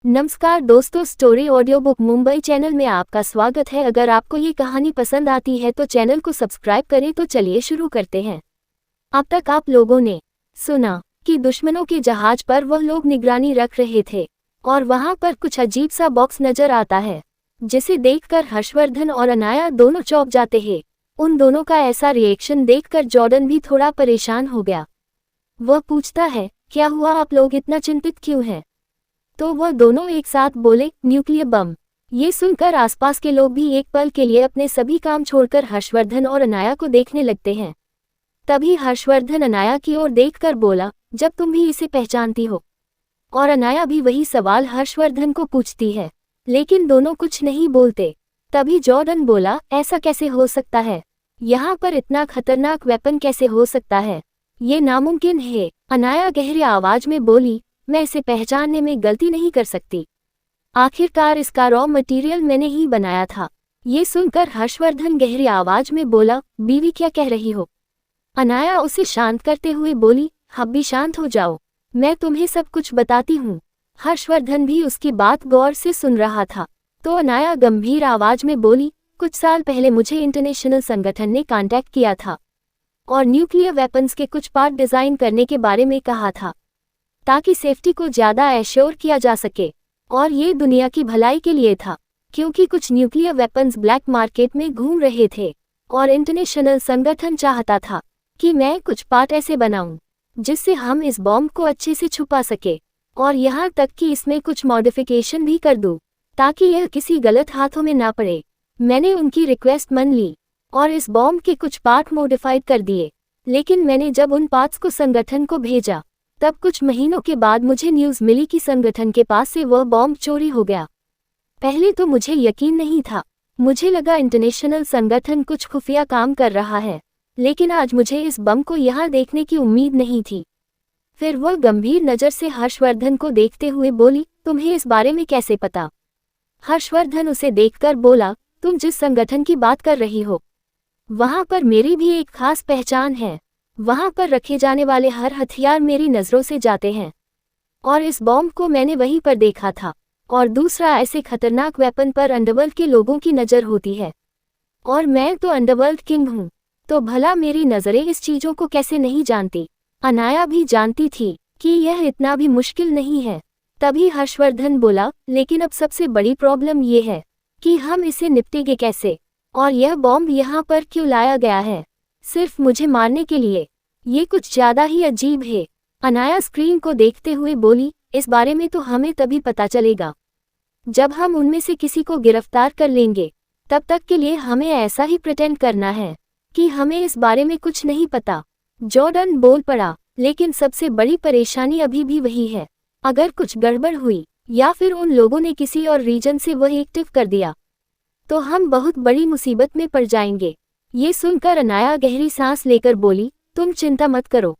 नमस्कार दोस्तों, story audio book Mumbai channel में आपका स्वागत है। अगर आपको ये कहानी पसंद आती है तो चैनल को सब्सक्राइब करें। तो चलिए शुरू करते हैं। अब तक आप लोगों ने सुना कि दुश्मनों के जहाज पर वह लोग निगरानी रख रहे थे और वहां पर कुछ अजीब सा बॉक्स नजर आता है, जिसे देखकर हर्षवर्धन और अनाया दोनों चौंक जाते हैं। उन दोनों का ऐसा रिएक्शन देखकर जॉर्डन भी थोड़ा परेशान हो गया। वह पूछता है, क्या हुआ, आप लोग इतना चिंतित क्यों हैं? तो वह दोनों एक साथ बोले, न्यूक्लियर बम। ये सुनकर आसपास के लोग भी एक पल के लिए अपने सभी काम छोड़कर हर्षवर्धन और अनाया को देखने लगते हैं। तभी हर्षवर्धन अनाया की ओर देखकर बोला, जब तुम भी इसे पहचानती हो। और अनाया भी वही सवाल हर्षवर्धन को पूछती है, लेकिन दोनों कुछ नहीं बोलते। तभी जॉर्डन बोला, ऐसा कैसे हो सकता है? यहाँ पर इतना खतरनाक वेपन कैसे हो सकता है? ये नामुमकिन है। अनाया गहरी आवाज में बोली, मैं इसे पहचानने में गलती नहीं कर सकती। आखिरकार इसका रॉ मटेरियल मैंने ही बनाया था। ये सुनकर हर्षवर्धन गहरी आवाज में बोला, बीवी क्या कह रही हो? अनाया उसे शांत करते हुए बोली, अब भी शांत हो जाओ, मैं तुम्हें सब कुछ बताती हूँ। हर्षवर्धन भी उसकी बात गौर से सुन रहा था। तो अनाया गंभीर आवाज में बोली, कुछ साल पहले मुझे इंटरनेशनल संगठन ने कांटेक्ट किया था और न्यूक्लियर वेपन्स के कुछ पार्ट डिजाइन करने के बारे में कहा था, ताकि सेफ्टी को ज्यादा एश्योर किया जा सके। और ये दुनिया की भलाई के लिए था, क्योंकि कुछ न्यूक्लियर वेपन्स ब्लैक मार्केट में घूम रहे थे और इंटरनेशनल संगठन चाहता था कि मैं कुछ पार्ट ऐसे बनाऊं जिससे हम इस बॉम्ब को अच्छे से छुपा सके, और यहाँ तक कि इसमें कुछ मॉडिफिकेशन भी कर दूं ताकि यह किसी गलत हाथों में ना पड़े। मैंने उनकी रिक्वेस्ट मान ली और इस बॉम्ब के कुछ पार्ट मॉडिफाइड कर दिए। लेकिन मैंने जब उन पार्ट्स को संगठन को भेजा, तब कुछ महीनों के बाद मुझे न्यूज़ मिली कि संगठन के पास से वह बॉम्ब चोरी हो गया। पहले तो मुझे यकीन नहीं था, मुझे लगा इंटरनेशनल संगठन कुछ खुफिया काम कर रहा है, लेकिन आज मुझे इस बम को यहाँ देखने की उम्मीद नहीं थी। फिर वह गंभीर नज़र से हर्षवर्धन को देखते हुए बोली, तुम्हें इस बारे में कैसे पता? हर्षवर्धन उसे देखकर बोला, तुम जिस संगठन की बात कर रही हो, वहाँ पर मेरी भी एक खास पहचान है। वहां पर रखे जाने वाले हर हथियार मेरी नज़रों से जाते हैं, और इस बॉम्ब को मैंने वहीं पर देखा था। और दूसरा, ऐसे खतरनाक वेपन पर अंडरवर्ल्ड के लोगों की नज़र होती है, और मैं तो अंडरवर्ल्ड किंग हूँ, तो भला मेरी नज़रें इस चीज़ों को कैसे नहीं जानती? अनाया भी जानती थी कि यह इतना भी मुश्किल नहीं है। तभी हर्षवर्धन बोला, लेकिन अब सबसे बड़ी प्रॉब्लम ये है कि हम इसे निपटेंगे कैसे? और यह बॉम्ब यहाँ पर क्यों लाया गया है? सिर्फ मुझे मारने के लिए? ये कुछ ज्यादा ही अजीब है। अनाया स्क्रीन को देखते हुए बोली, इस बारे में तो हमें तभी पता चलेगा जब हम उनमें से किसी को गिरफ्तार कर लेंगे। तब तक के लिए हमें ऐसा ही प्रिटेंड करना है कि हमें इस बारे में कुछ नहीं पता। जॉर्डन बोल पड़ा, लेकिन सबसे बड़ी परेशानी अभी भी वही है। अगर कुछ गड़बड़ हुई या फिर उन लोगों ने किसी और रीजन से वह एक्टिव कर दिया, तो हम बहुत बड़ी मुसीबत में पड़ जाएंगे। ये सुनकर अनाया गहरी सांस लेकर बोली, तुम चिंता मत करो,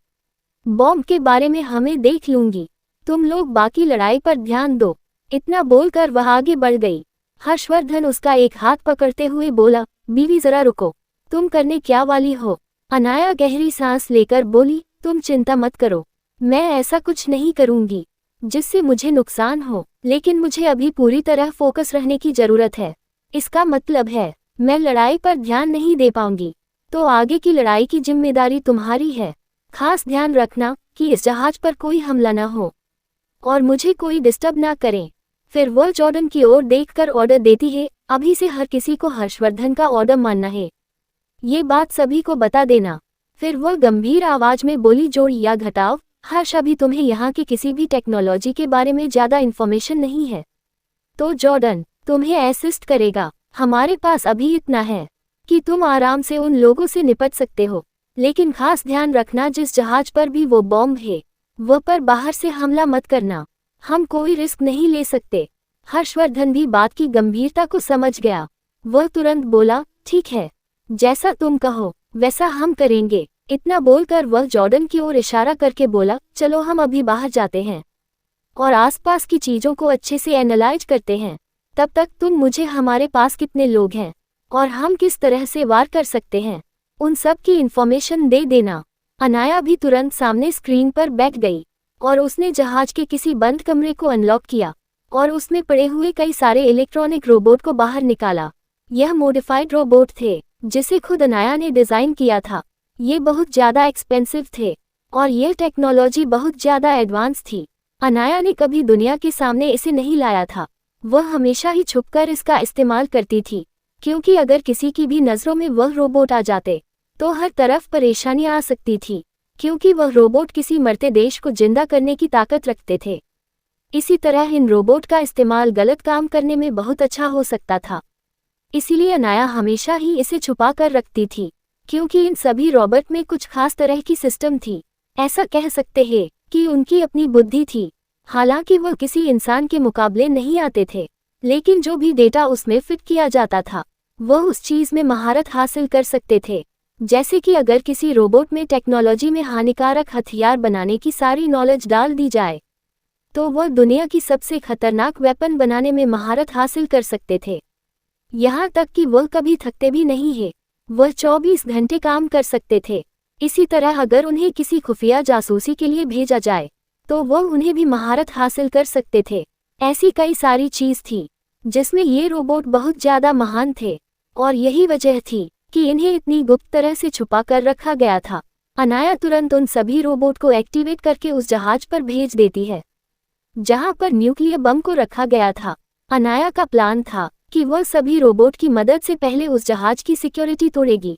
बॉम्ब के बारे में हमें देख लूंगी, तुम लोग बाकी लड़ाई पर ध्यान दो। इतना बोलकर वह आगे बढ़ गई। हर्षवर्धन उसका एक हाथ पकड़ते हुए बोला, बीवी जरा रुको, तुम करने क्या वाली हो? अनाया गहरी सांस लेकर बोली, तुम चिंता मत करो, मैं ऐसा कुछ नहीं करूंगी जिससे मुझे नुकसान हो, लेकिन मुझे अभी पूरी तरह फोकस रहने की जरूरत है। इसका मतलब है मैं लड़ाई पर ध्यान नहीं दे पाऊंगी, तो आगे की लड़ाई की जिम्मेदारी तुम्हारी है। खास ध्यान रखना कि इस जहाज पर कोई हमला ना हो और मुझे कोई डिस्टर्ब ना करें। फिर वह जॉर्डन की ओर देखकर ऑर्डर देती है, अभी से हर किसी को हर्षवर्धन का ऑर्डर मानना है, ये बात सभी को बता देना। फिर वह गंभीर आवाज में बोली, जोड़ या घटाओ, हर्ष अभी तुम्हें यहाँ की किसी भी टेक्नोलॉजी के बारे में ज्यादा इन्फॉर्मेशन नहीं है, तो जॉर्डन तुम्हें असिस्ट करेगा। हमारे पास अभी इतना है कि तुम आराम से उन लोगों से निपट सकते हो, लेकिन खास ध्यान रखना जिस जहाज पर भी वो बॉम्ब है, वह पर बाहर से हमला मत करना, हम कोई रिस्क नहीं ले सकते। हर्षवर्धन भी बात की गंभीरता को समझ गया। वह तुरंत बोला, ठीक है, जैसा तुम कहो वैसा हम करेंगे। इतना बोलकर वह जॉर्डन की ओर इशारा करके बोला, चलो हम अभी बाहर जाते हैं और आसपास की चीजों को अच्छे से एनालाइज करते हैं। तब तक तुम मुझे हमारे पास कितने लोग हैं और हम किस तरह से वार कर सकते हैं, उन सब की इन्फॉर्मेशन दे देना। अनाया भी तुरंत सामने स्क्रीन पर बैठ गई और उसने जहाज के किसी बंद कमरे को अनलॉक किया और उसमें पड़े हुए कई सारे इलेक्ट्रॉनिक रोबोट को बाहर निकाला। यह मॉडिफाइड रोबोट थे जिसे खुद अनाया ने डिज़ाइन किया था। ये बहुत ज़्यादा एक्सपेंसिव थे और यह टेक्नोलॉजी बहुत ज़्यादा एडवांस थी। अनाया ने कभी दुनिया के सामने इसे नहीं लाया था। वह हमेशा ही छुपकर इसका इस्तेमाल करती थी, क्योंकि अगर किसी की भी नज़रों में वह रोबोट आ जाते तो हर तरफ परेशानियां आ सकती थी, क्योंकि वह रोबोट किसी मरते देश को जिंदा करने की ताकत रखते थे। इसी तरह इन रोबोट का इस्तेमाल गलत काम करने में बहुत अच्छा हो सकता था। इसीलिए अनाया हमेशा ही इसे छुपा कर रखती थी, क्योंकि इन सभी रोबोट में कुछ खास तरह की सिस्टम थी। ऐसा कह सकते हैं कि उनकी अपनी बुद्धि थी। हालांकि वह किसी इंसान के मुकाबले नहीं आते थे, लेकिन जो भी डेटा उसमें फिट किया जाता था वह उस चीज़ में महारत हासिल कर सकते थे। जैसे कि अगर किसी रोबोट में टेक्नोलॉजी में हानिकारक हथियार बनाने की सारी नॉलेज डाल दी जाए तो वह दुनिया की सबसे खतरनाक वेपन बनाने में महारत हासिल कर सकते थे। यहाँ तक कि वह कभी थकते भी नहीं है, वह 24 घंटे काम कर सकते थे। इसी तरह अगर उन्हें किसी खुफिया जासूसी के लिए भेजा जाए तो वह उन्हें भी महारत हासिल कर सकते थे। ऐसी कई सारी चीज़ थी जिसमें ये रोबोट बहुत ज़्यादा महान थे, और यही वजह थी कि इन्हें इतनी गुप्त तरह से छुपा कर रखा गया था। अनाया तुरंत उन सभी रोबोट को एक्टिवेट करके उस जहाज पर भेज देती है जहां पर न्यूक्लियर बम को रखा गया था। अनाया का प्लान था कि वह सभी रोबोट की मदद से पहले उस जहाज की सिक्योरिटी तोड़ेगी,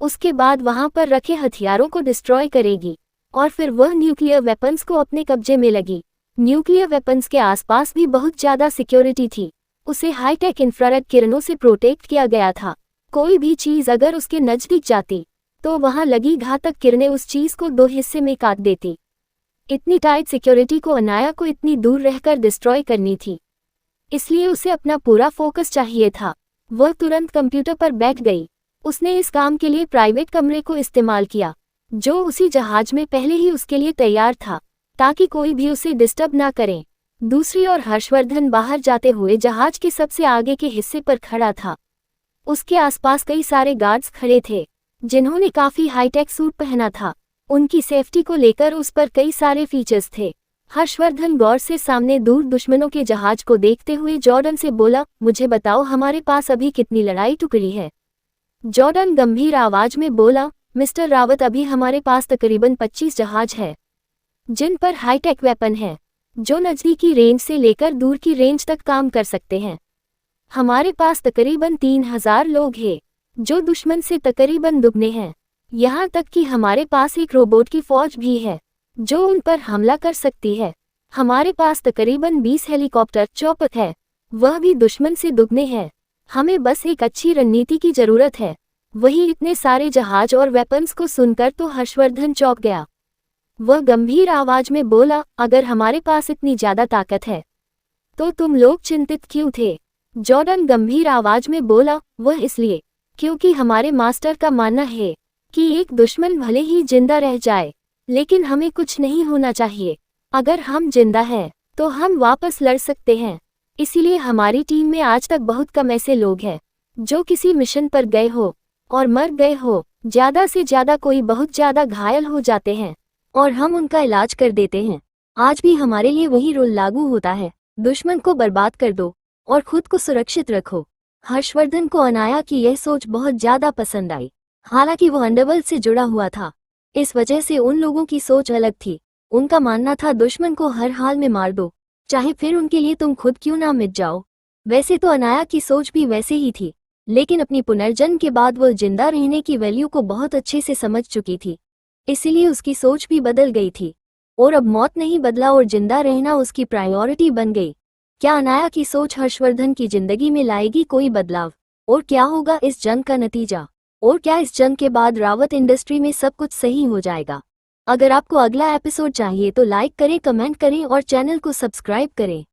उसके बाद वहां पर रखे हथियारों को डिस्ट्रॉय करेगी और फिर वह न्यूक्लियर वेपन्स को अपने कब्जे में लगी। न्यूक्लियर वेपन्स के आसपास भी बहुत ज़्यादा सिक्योरिटी थी। उसे हाईटेक इंफ्रारेड किरणों से प्रोटेक्ट किया गया था। कोई भी चीज़ अगर उसके नज़दीक जाती तो वहां लगी घातक किरणें उस चीज़ को 2 हिस्से में काट देती। इतनी टाइट सिक्योरिटी को अनाया को इतनी दूर रहकर डिस्ट्रॉय करनी थी, इसलिए उसे अपना पूरा फोकस चाहिए था। वह तुरंत कंप्यूटर पर बैठ गई। उसने इस काम के लिए प्राइवेट कमरे को इस्तेमाल किया जो उसी जहाज में पहले ही उसके लिए तैयार था, ताकि कोई भी उसे डिस्टर्ब ना करे। दूसरी ओर हर्षवर्धन बाहर जाते हुए जहाज के सबसे आगे के हिस्से पर खड़ा था। उसके आसपास कई सारे गार्ड्स खड़े थे जिन्होंने काफ़ी हाईटेक सूट पहना था। उनकी सेफ्टी को लेकर उस पर कई सारे फीचर्स थे। हर्षवर्धन गौर से सामने दूर दुश्मनों के जहाज को देखते हुए जॉर्डन से बोला, मुझे बताओ हमारे पास अभी कितनी लड़ाई टुकड़ी है। जॉर्डन गंभीर आवाज में बोला, मिस्टर रावत, अभी हमारे पास तकरीबन 25 जहाज है जिन पर हाईटेक वेपन है जो नज़दीकी रेंज से लेकर दूर की रेंज तक काम कर सकते हैं। हमारे पास तकरीबन 3000 लोग हैं जो दुश्मन से तकरीबन दुगने हैं। यहाँ तक कि हमारे पास एक रोबोट की फौज भी है जो उन पर हमला कर सकती है। हमारे पास तकरीबन 20 हेलीकॉप्टर चौपर है, वह भी दुश्मन से दुगने हैं। हमें बस एक अच्छी रणनीति की जरूरत है। वही इतने सारे जहाज और वेपन्स को सुनकर तो हर्षवर्धन चौंक गया। वह गंभीर आवाज में बोला, अगर हमारे पास इतनी ज्यादा ताकत है तो तुम लोग चिंतित क्यों थे? जॉर्डन गंभीर आवाज में बोला, वह इसलिए क्योंकि हमारे मास्टर का मानना है कि एक दुश्मन भले ही जिंदा रह जाए लेकिन हमें कुछ नहीं होना चाहिए। अगर हम जिंदा हैं तो हम वापस लड़ सकते हैं। इसीलिए हमारी टीम में आज तक बहुत कम ऐसे लोग हैं जो किसी मिशन पर गए हो और मर गए हो। ज़्यादा से ज़्यादा कोई बहुत ज़्यादा घायल हो जाते हैं और हम उनका इलाज कर देते हैं। आज भी हमारे लिए वही रूल लागू होता है, दुश्मन को बर्बाद कर दो और खुद को सुरक्षित रखो। हर्षवर्धन को अनाया की यह सोच बहुत ज़्यादा पसंद आई। हालांकि वो अंडरवर्ल्ड से जुड़ा हुआ था, इस वजह से उन लोगों की सोच अलग थी। उनका मानना था दुश्मन को हर हाल में मार दो, चाहे फिर उनके लिए तुम खुद क्यों ना मिट जाओ। वैसे तो अनाया की सोच भी वैसे ही थी, लेकिन अपनी पुनर्जन्म के बाद वो जिंदा रहने की वैल्यू को बहुत अच्छे से समझ चुकी थी, इसीलिए उसकी सोच भी बदल गई थी। और अब मौत नहीं बदला और जिंदा रहना उसकी प्रायोरिटी बन गई। क्या अनाया की सोच हर्षवर्धन की जिंदगी में लाएगी कोई बदलाव? और क्या होगा इस जंग का नतीजा? और क्या इस जंग के बाद रावत इंडस्ट्री में सब कुछ सही हो जाएगा? अगर आपको अगला एपिसोड चाहिए तो लाइक करें, कमेंट करें और चैनल को सब्सक्राइब करें।